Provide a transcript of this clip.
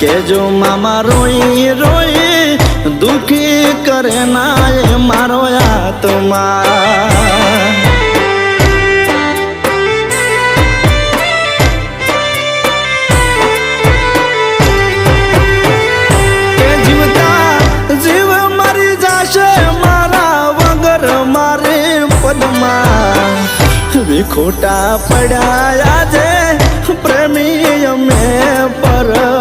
કે જો મામા રોઈ રોઈ દુખી કરે ના એ મારો આત્મા કે જીવતા જીવ મરી જાશે મારા વગર મારે પદમાં વિખોટા પડ્યા આજે પ્રેમી અમે પર